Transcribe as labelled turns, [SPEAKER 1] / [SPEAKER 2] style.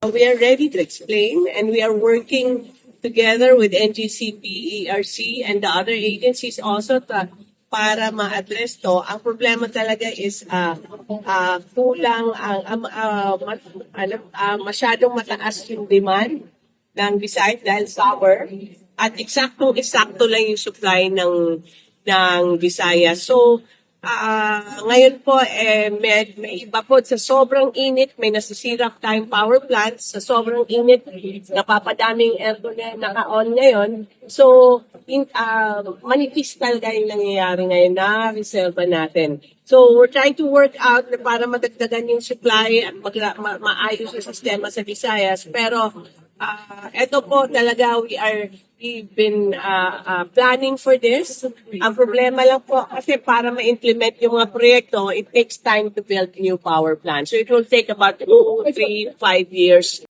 [SPEAKER 1] We are ready to explain, and we are working together with NGCP, ERC, and the other agencies also para ma-address to. Ang problema talaga is kulang masyadong mataas yung demand ng Visayas dahil summer at eksakto lang yung supply ng Visayas. So ngayon po, may iba po, sa sobrang init, may nasisira tayong power plants. Sa sobrang init, napapadaming aircon na naka-on ngayon. So, manipis talaga yung nangyayari ngayon na reserva natin. So, we're trying to work out na para madagdagan yung supply at maayos yung sistema sa Visayas. Pero, ito po talaga, we've been planning for this. Ang problema lang po kasi para ma-implement yung mga proyekto, it takes time to build new power plants. So it will take about 2, 3, 5 years.